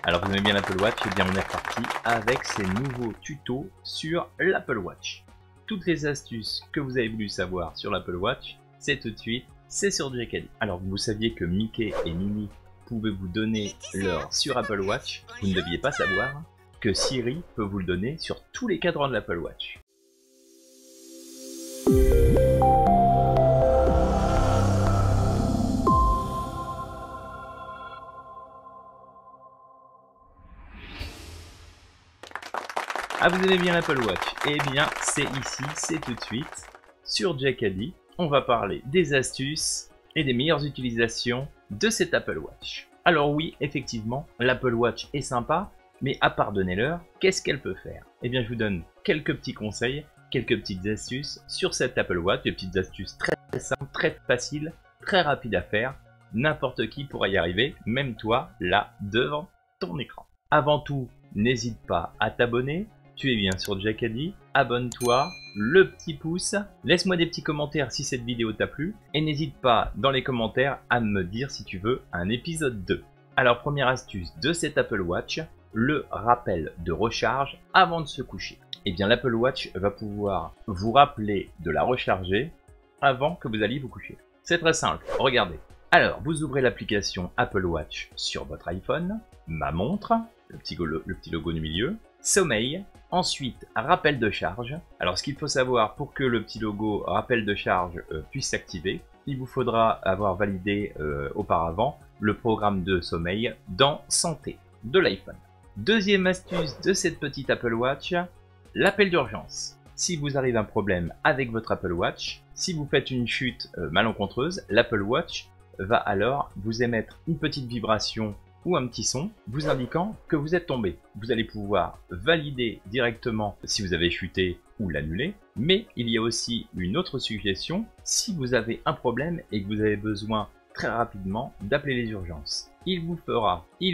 Alors vous aimez bien l'Apple Watch, et bien on est reparti avec ces nouveaux tutos sur l'Apple Watch. Toutes les astuces que vous avez voulu savoir sur l'Apple Watch, c'est tout de suite, c'est sur Jacadi. Alors vous saviez que Mickey et Minnie pouvaient vous donner l'heure sur Apple Watch, vous ne deviez pas savoir que Siri peut vous le donner sur tous les cadrans de l'Apple Watch. Ah, vous aimez bien l'Apple Watch? Eh bien, c'est ici, c'est tout de suite. Sur Jacadi, on va parler des astuces et des meilleures utilisations de cet Apple Watch. Alors oui, effectivement, l'Apple Watch est sympa, mais à part donner l'heure, qu'est-ce qu'elle peut faire? Eh bien, je vous donne quelques petits conseils, quelques petites astuces sur cet Apple Watch, des petites astuces très simples, très faciles, très rapides à faire. N'importe qui pourra y arriver, même toi, là, devant ton écran. Avant tout, n'hésite pas à t'abonner. Tu es bien sur Jacadi, abonne-toi, le petit pouce, laisse-moi des petits commentaires si cette vidéo t'a plu, et n'hésite pas dans les commentaires à me dire si tu veux un épisode 2. Alors première astuce de cet Apple Watch, le rappel de recharge avant de se coucher. Eh bien l'Apple Watch va pouvoir vous rappeler de la recharger avant que vous alliez vous coucher. C'est très simple, regardez. Alors vous ouvrez l'application Apple Watch sur votre iPhone, ma montre, le petit logo du milieu, sommeil, ensuite rappel de charge. Alors ce qu'il faut savoir pour que le petit logo rappel de charge puisse s'activer, il vous faudra avoir validé auparavant le programme de sommeil dans Santé de l'iPhone. Deuxième astuce de cette petite Apple Watch, l'appel d'urgence. Si vous arrive un problème avec votre Apple Watch, si vous faites une chute malencontreuse, l'Apple Watch va alors vous émettre une petite vibration ou un petit son vous indiquant que vous êtes tombé. Vous allez pouvoir valider directement si vous avez chuté ou l'annuler, mais il y a aussi une autre suggestion si vous avez un problème et que vous avez besoin très rapidement d'appeler les urgences. Il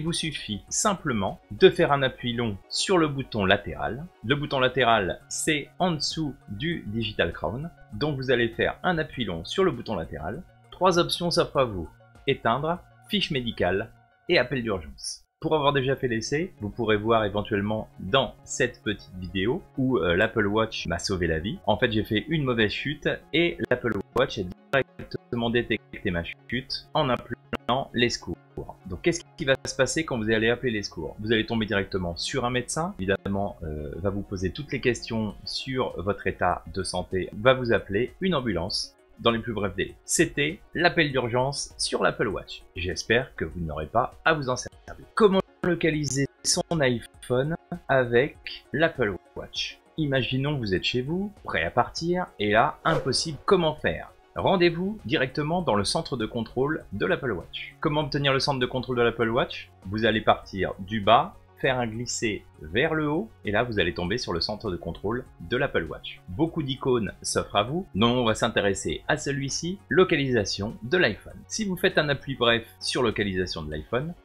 vous suffit simplement de faire un appui long sur le bouton latéral. Le bouton latéral, c'est en dessous du Digital Crown. Donc vous allez faire un appui long sur le bouton latéral. 3 options s'offrent à vous: éteindre, fiche médicale et appel d'urgence. Pour avoir déjà fait l'essai, vous pourrez voir éventuellement dans cette petite vidéo où l'Apple Watch m'a sauvé la vie. En fait, j'ai fait une mauvaise chute et l'Apple Watch a directement détecté ma chute en appelant les secours. Donc qu'est-ce qui va se passer quand vous allez appeler les secours? Vous allez tomber directement sur un médecin, évidemment va vous poser toutes les questions sur votre état de santé, va vous appeler une ambulance dans les plus brefs délais. C'était l'appel d'urgence sur l'Apple Watch. J'espère que vous n'aurez pas à vous en servir. Comment localiser son iPhone avec l'Apple Watch? Imaginons que vous êtes chez vous, prêt à partir, et là, impossible, comment faire? Rendez-vous directement dans le centre de contrôle de l'Apple Watch. Comment obtenir le centre de contrôle de l'Apple Watch? Vous allez partir du bas, faire un glisser vers le haut, et là vous allez tomber sur le centre de contrôle de l'Apple Watch. Beaucoup d'icônes s'offrent à vous, donc on va s'intéresser à celui-ci, localisation de l'iPhone. Si vous faites un appui bref sur localisation de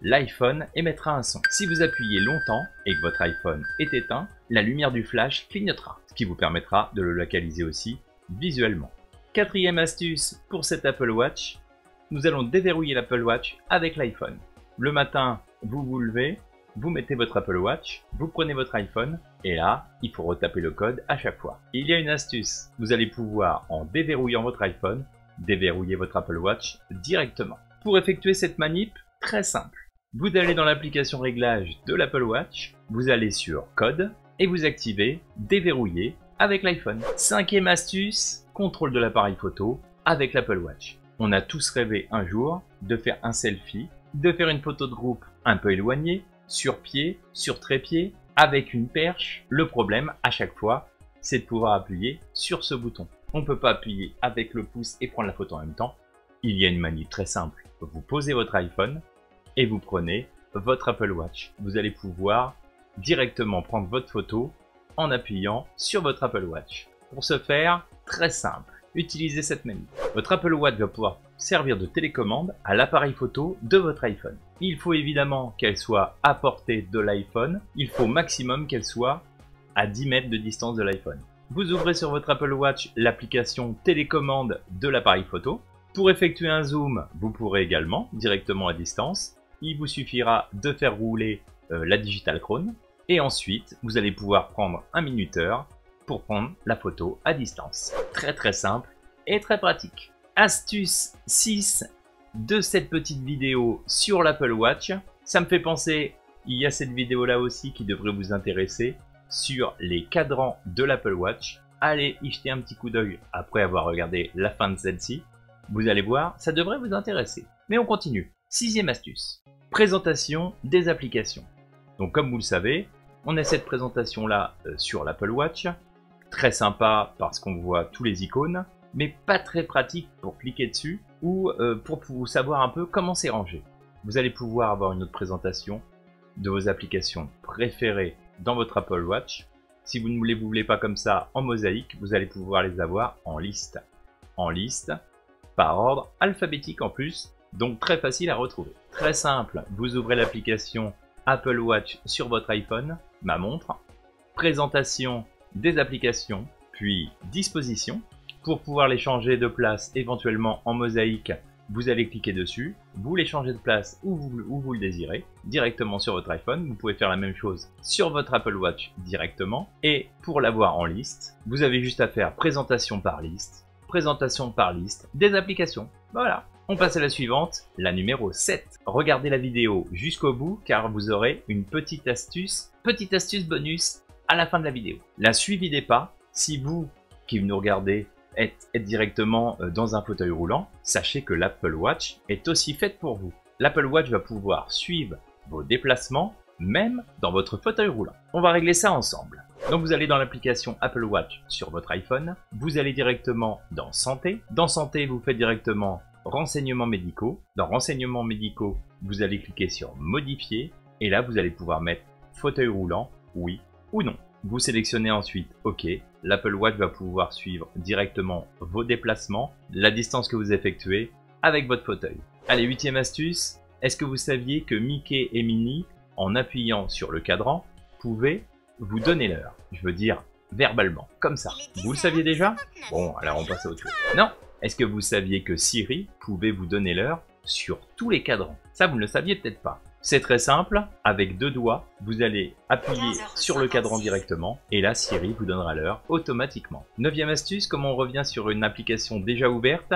l'iPhone émettra un son. Si vous appuyez longtemps et que votre iPhone est éteint, la lumière du flash clignotera, ce qui vous permettra de le localiser aussi visuellement. Quatrième astuce pour cet Apple Watch, nous allons déverrouiller l'Apple Watch avec l'iPhone. Le matin, vous vous levez, vous mettez votre Apple Watch, vous prenez votre iPhone, et là, il faut retaper le code à chaque fois. Il y a une astuce, vous allez pouvoir, en déverrouillant votre iPhone, déverrouiller votre Apple Watch directement. Pour effectuer cette manip, très simple. Vous allez dans l'application réglage de l'Apple Watch, vous allez sur Code, et vous activez Déverrouiller avec l'iPhone. Cinquième astuce, contrôle de l'appareil photo avec l'Apple Watch. On a tous rêvé un jour de faire un selfie, de faire une photo de groupe un peu éloignée, sur pied, sur trépied, avec une perche. Le problème, à chaque fois, c'est de pouvoir appuyer sur ce bouton. On ne peut pas appuyer avec le pouce et prendre la photo en même temps. Il y a une manip très simple. Vous posez votre iPhone et vous prenez votre Apple Watch. Vous allez pouvoir directement prendre votre photo en appuyant sur votre Apple Watch. Pour ce faire, très simple. Utilisez cette manip. Votre Apple Watch va pouvoir servir de télécommande à l'appareil photo de votre iPhone. Il faut évidemment qu'elle soit à portée de l'iPhone. Il faut maximum qu'elle soit à 10 mètres de distance de l'iPhone. Vous ouvrez sur votre Apple Watch l'application télécommande de l'appareil photo. Pour effectuer un zoom, vous pourrez également directement à distance. Il vous suffira de faire rouler la Digital Crown. Et ensuite, vous allez pouvoir prendre un minuteur pour prendre la photo à distance. Très simple et très pratique. Astuce 6 de cette petite vidéo sur l'Apple Watch. Ça me fait penser, il y a cette vidéo là aussi qui devrait vous intéresser sur les cadrans de l'Apple Watch. Allez y jeter un petit coup d'œil après avoir regardé la fin de celle-ci. Vous allez voir, ça devrait vous intéresser. Mais on continue. 6e astuce. Présentation des applications. Donc comme vous le savez, on a cette présentation là sur l'Apple Watch. Très sympa parce qu'on voit tous les icônes, mais pas très pratique pour cliquer dessus ou pour savoir un peu comment c'est rangé. Vous allez pouvoir avoir une autre présentation de vos applications préférées dans votre Apple Watch. Si vous ne les voulez pas comme ça en mosaïque, vous allez pouvoir les avoir en liste. En liste, par ordre alphabétique en plus, donc très facile à retrouver. Très simple, vous ouvrez l'application Apple Watch sur votre iPhone, ma montre, présentation des applications, puis disposition. Pour pouvoir les changer de place éventuellement en mosaïque, vous allez cliquer dessus, vous les changez de place où vous le désirez, directement sur votre iPhone. Vous pouvez faire la même chose sur votre Apple Watch directement. Et pour l'avoir en liste, vous avez juste à faire présentation par liste des applications. Voilà. On passe à la suivante, la numéro 7. Regardez la vidéo jusqu'au bout car vous aurez une petite astuce bonus à la fin de la vidéo. La suivez des pas. Si vous qui nous regardez êtes directement dans un fauteuil roulant, sachez que l'Apple Watch est aussi faite pour vous. L'Apple Watch va pouvoir suivre vos déplacements même dans votre fauteuil roulant. On va régler ça ensemble. Donc vous allez dans l'application Apple Watch sur votre iPhone, vous allez directement dans Santé. Dans Santé, vous faites directement Renseignements médicaux. Dans Renseignements médicaux, vous allez cliquer sur Modifier et là vous allez pouvoir mettre fauteuil roulant, oui ou non. Vous sélectionnez ensuite OK. L'Apple Watch va pouvoir suivre directement vos déplacements, la distance que vous effectuez avec votre fauteuil. Allez, 8e astuce. Est-ce que vous saviez que Mickey et Minnie, en appuyant sur le cadran, pouvaient vous donner l'heure? Je veux dire verbalement, comme ça. Vous le saviez déjà? Bon, alors on passe à autre chose. Non. Est-ce que vous saviez que Siri pouvait vous donner l'heure sur tous les cadrans? Ça, vous ne le saviez peut-être pas. C'est très simple, avec 2 doigts, vous allez appuyer sur le cadran directement et là Siri vous donnera l'heure automatiquement. 9e astuce, comme on revient sur une application déjà ouverte,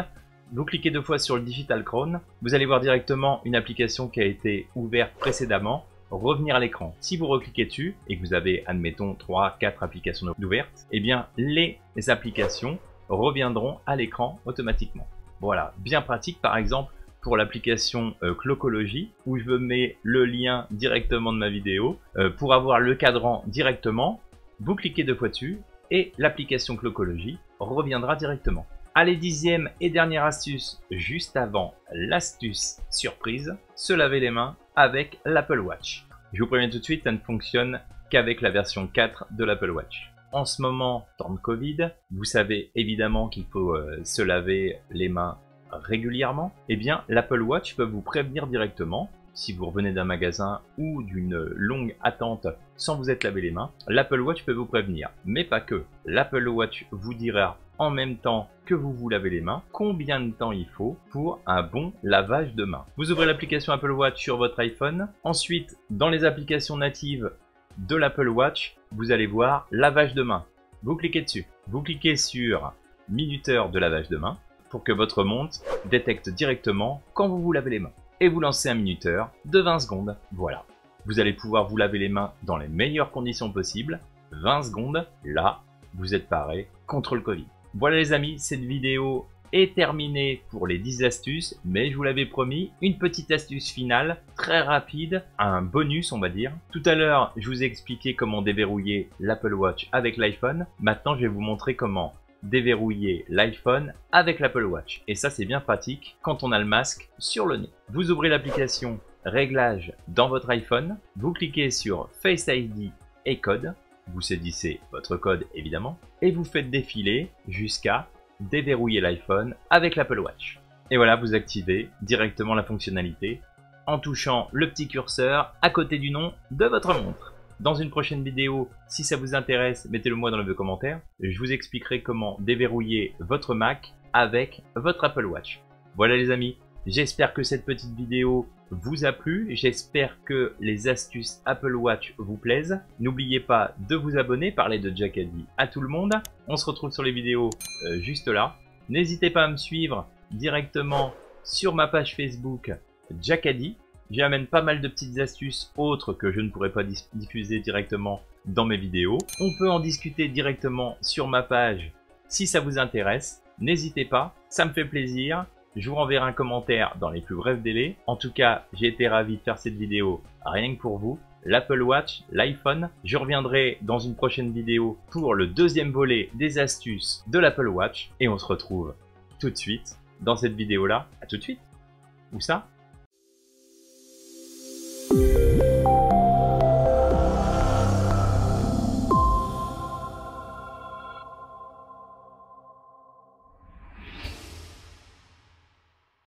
vous cliquez 2 fois sur le Digital Crown, vous allez voir directement une application qui a été ouverte précédemment revenir à l'écran. Si vous recliquez dessus et que vous avez, admettons, 3-4 applications ouvertes, eh bien les applications reviendront à l'écran automatiquement. Voilà, bien pratique par exemple pour l'application Clocologie où je mets le lien directement de ma vidéo. Pour avoir le cadran directement, vous cliquez 2 fois dessus et l'application Clocologie reviendra directement. Allez, 10e et dernière astuce, juste avant l'astuce surprise, se laver les mains avec l'Apple Watch. Je vous préviens tout de suite, ça ne fonctionne qu'avec la version 4 de l'Apple Watch. En ce moment, temps de Covid, vous savez évidemment qu'il faut se laver les mains régulièrement. Eh bien, l'Apple Watch peut vous prévenir directement. Si vous revenez d'un magasin ou d'une longue attente sans vous être lavé les mains, l'Apple Watch peut vous prévenir. Mais pas que. L'Apple Watch vous dira en même temps que vous vous lavez les mains combien de temps il faut pour un bon lavage de mains. Vous ouvrez l'application Apple Watch sur votre iPhone. Ensuite, dans les applications natives de l'Apple Watch, vous allez voir lavage de mains. Vous cliquez dessus. Vous cliquez sur minuteur de lavage de mains pour que votre montre détecte directement quand vous vous lavez les mains. Et vous lancez un minuteur de 20 secondes. Voilà. Vous allez pouvoir vous laver les mains dans les meilleures conditions possibles. 20 secondes, là, vous êtes paré contre le Covid. Voilà les amis, cette vidéo est terminée pour les 10 astuces, mais je vous l'avais promis, une petite astuce finale, très rapide, un bonus on va dire. Tout à l'heure, je vous ai expliqué comment déverrouiller l'Apple Watch avec l'iPhone. Maintenant, je vais vous montrer comment déverrouiller l'iPhone avec l'Apple Watch. Et ça, c'est bien pratique quand on a le masque sur le nez. Vous ouvrez l'application Réglages dans votre iPhone, vous cliquez sur Face ID et code, vous saisissez votre code évidemment, et vous faites défiler jusqu'à déverrouiller l'iPhone avec l'Apple Watch. Et voilà, vous activez directement la fonctionnalité en touchant le petit curseur à côté du nom de votre montre. Dans une prochaine vidéo, si ça vous intéresse, mettez-le moi dans les commentaires. Je vous expliquerai comment déverrouiller votre Mac avec votre Apple Watch. Voilà les amis, J'espère que cette petite vidéo vous a plu. J'espère que les astuces Apple Watch vous plaisent. N'oubliez pas de vous abonner, parler de Jacadie à tout le monde. On se retrouve sur les vidéos juste là. N'hésitez pas à me suivre directement sur ma page Facebook Jacadie. J'y amène pas mal de petites astuces autres que je ne pourrais pas diffuser directement dans mes vidéos. On peut en discuter directement sur ma page si ça vous intéresse. N'hésitez pas, ça me fait plaisir. Je vous renverrai un commentaire dans les plus brefs délais. En tout cas, j'ai été ravi de faire cette vidéo rien que pour vous. L'Apple Watch, l'iPhone. Je reviendrai dans une prochaine vidéo pour le deuxième volet des astuces de l'Apple Watch. Et on se retrouve tout de suite dans cette vidéo-là. À tout de suite. Où ça ?